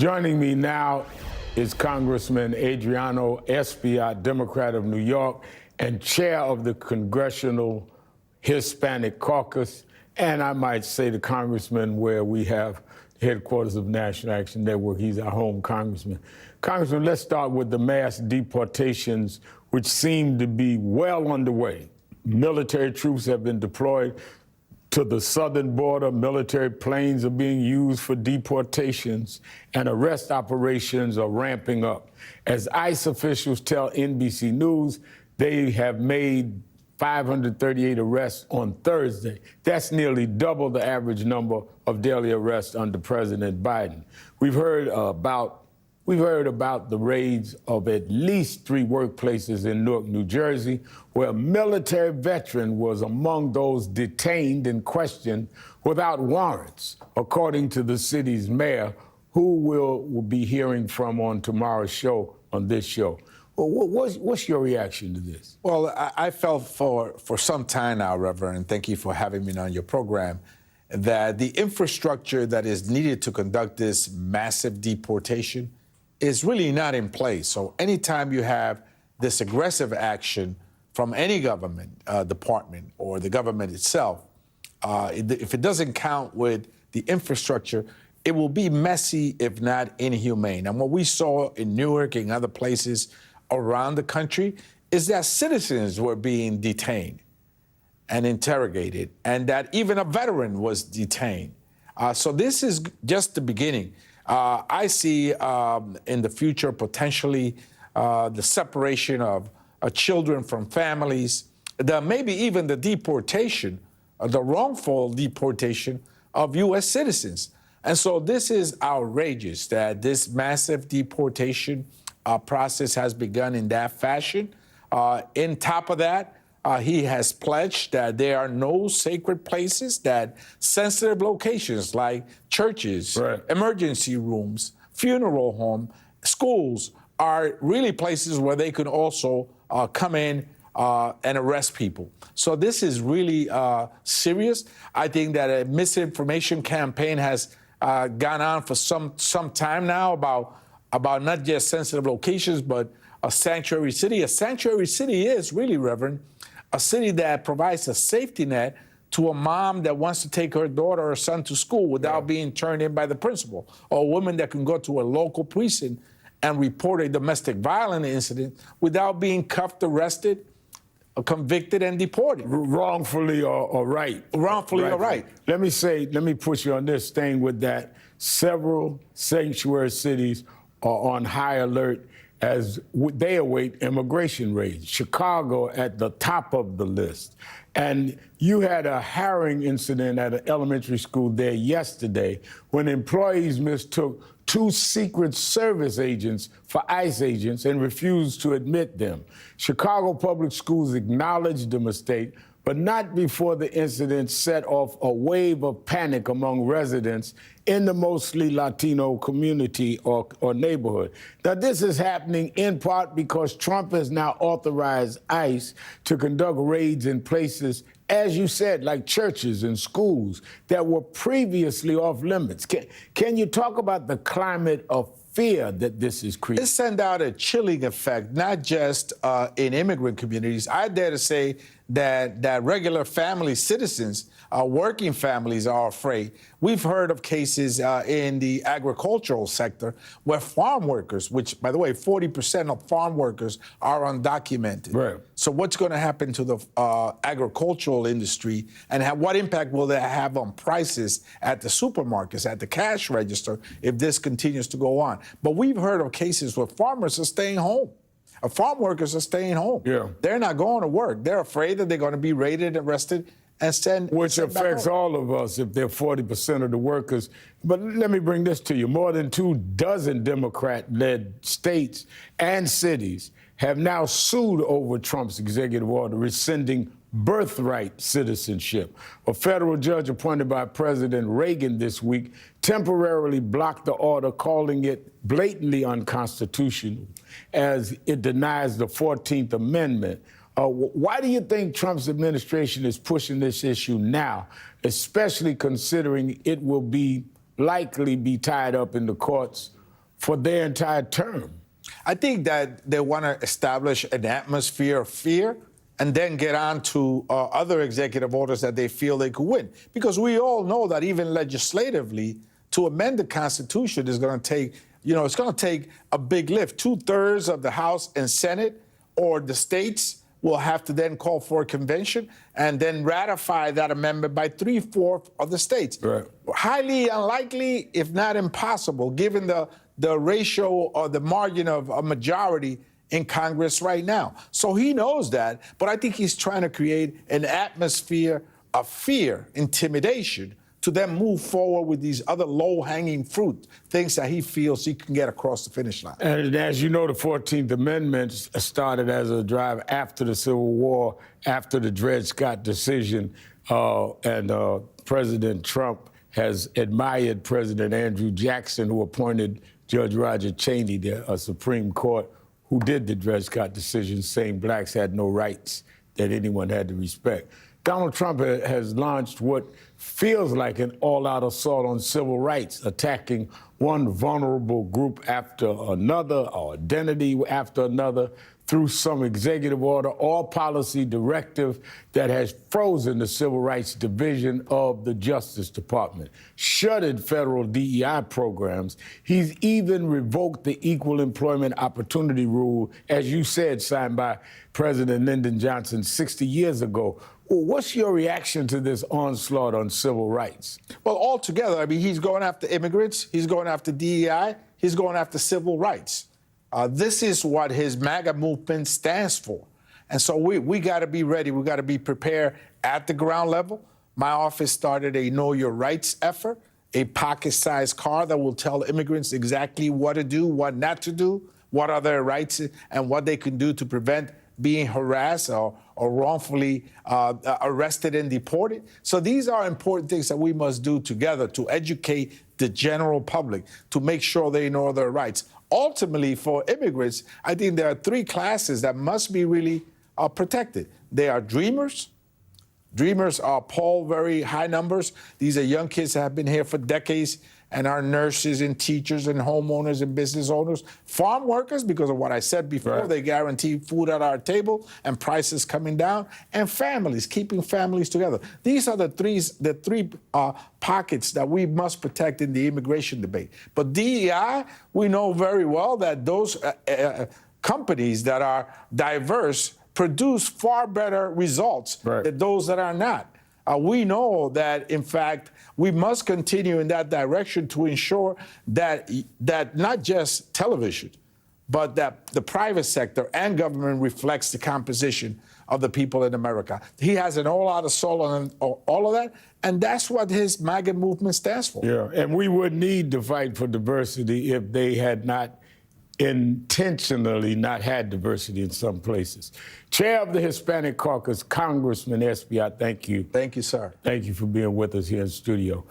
Joining me now is Congressman Adriano Espaillat, Democrat of New York, and chair of the Congressional Hispanic Caucus, and I might say the congressman where we have headquarters of National Action Network. He's our home congressman. Congressman, let's start with the mass deportations, which seem to be well underway. Military troops have been deployed to the southern border. Military planes are being used for deportations, and arrest operations are ramping up. As ICE officials tell NBC News, they have made 538 arrests on Thursday. That's nearly double the average number of daily arrests under President Biden. We've heard about the raids of at least 3 workplaces in Newark, New Jersey, where a military veteran was among those detained and questioned without warrants, according to the city's mayor, who we'll be hearing from on tomorrow's show, on this show. Well, what's your reaction to this? Well, I felt for some time now, Reverend, and thank you for having me on your program, that the infrastructure that is needed to conduct this massive deportation is really not in place. So anytime you have this aggressive action from any government department or the government itself, if it doesn't count with the infrastructure, it will be messy, if not inhumane. And what we saw in Newark and other places around the country is that citizens were being detained and interrogated, and that even a veteran was detained. So this is just the beginning. I see in the future potentially the separation of children from families, maybe even the deportation, the wrongful deportation of U.S. citizens. And so this is outrageous that this massive deportation process has begun in that fashion. In top of that, he has pledged that there are no sacred places, that sensitive locations like churches, right, emergency rooms, funeral home, schools are really places where they can also come in and arrest people. So this is really serious. I think that a misinformation campaign has gone on for some time now about not just sensitive locations, but a sanctuary city. A sanctuary city is really, Reverend, a city that provides a safety net to a mom that wants to take her daughter or son to school without being turned in by the principal, or a woman that can go to a local precinct and report a domestic violence incident without being cuffed, arrested, convicted, and deported. Wrongfully or right. Wrongfully or right. Let me push you on this, staying with that. Several sanctuary cities are on high alert as they await immigration raids. Chicago at the top of the list. And you had a harrowing incident at an elementary school there yesterday when employees mistook 2 Secret Service agents for ICE agents and refused to admit them. Chicago Public Schools acknowledged the mistake, but not before the incident set off a wave of panic among residents in the mostly Latino community or neighborhood. Now, this is happening in part because Trump has now authorized ICE to conduct raids in places, as you said, like churches and schools that were previously off limits. Can you talk about the climate of fear that this is creating? It sent out a chilling effect, not just in immigrant communities. I dare to say that regular family citizens, working families, are afraid. We've heard of cases in the agricultural sector where farm workers, which, by the way, 40% of farm workers are undocumented. Right. So what's going to happen to the agricultural industry, and what impact will that have on prices at the supermarkets, at the cash register, if this continues to go on? But we've heard of cases where farmers are staying home. Farm workers are staying home. Yeah. They're not going to work. They're afraid that they're going to be raided, arrested, and sent Which affects all of us if they're 40% of the workers. But let me bring this to you. More than 24 Democrat-led states and cities have now sued over Trump's executive order rescinding birthright citizenship. A federal judge appointed by President Reagan this week temporarily blocked the order, calling it blatantly unconstitutional as it denies the 14th Amendment. Why do you think Trump's administration is pushing this issue now, especially considering it will likely be tied up in the courts for their entire term. I think that they want to establish an atmosphere of fear and then get on to other executive orders that they feel they could win. Because we all know that even legislatively, to amend the Constitution is going to take, it's going to take a big lift. 2/3 of the House and Senate or the states will have to then call for a convention and then ratify that amendment by 3/4 of the states. Right. Highly unlikely, if not impossible, given the ratio or the margin of a majority in Congress right now. So he knows that, but I think he's trying to create an atmosphere of fear, intimidation, to then move forward with these other low-hanging fruit, things that he feels he can get across the finish line. And as you know, the 14th Amendment started as a drive after the Civil War, after the Dred Scott decision, and President Trump has admired President Andrew Jackson, who appointed Judge Roger Chaney, the Supreme Court, who did the Dred Scott decision, saying blacks had no rights that anyone had to respect. Donald Trump has launched what feels like an all-out assault on civil rights, attacking one vulnerable group after another, or identity after another, through some executive order or policy directive that has frozen the Civil Rights Division of the Justice Department, shuttered federal DEI programs. He's even revoked the Equal Employment Opportunity Rule, as you said, signed by President Lyndon Johnson 60 years ago. Well, what's your reaction to this onslaught on civil rights? Well, altogether, I mean, he's going after immigrants, he's going after DEI, he's going after civil rights. This is what his MAGA movement stands for. And so we got to be ready. We got to be prepared at the ground level. My office started a Know Your Rights effort, a pocket-sized card that will tell immigrants exactly what to do, what not to do, what are their rights, and what they can do to prevent being harassed or wrongfully arrested and deported. So these are important things that we must do together to educate the general public, to make sure they know their rights. Ultimately, for immigrants, I think there are three classes that must be really protected. They are dreamers. Dreamers are poll very high numbers. These are young kids that have been here for decades and are nurses and teachers and homeowners and business owners. Farm workers, because of what I said before, right. They guarantee food at our table and prices coming down. And families, keeping families together. These are the three pockets that we must protect in the immigration debate. But DEI, we know very well that those companies that are diverse produce far better results right. than those that are not. We know that, in fact, we must continue in that direction to ensure that not just television, but that the private sector and government reflects the composition of the people in America. He has an all-out assault on all of that, and that's what his MAGA movement stands for. Yeah, and we would need to fight for diversity if they had not intentionally not had diversity in some places. Chair of the Hispanic Caucus, Congressman Espaillat, thank you. Thank you, sir. Thank you for being with us here in studio.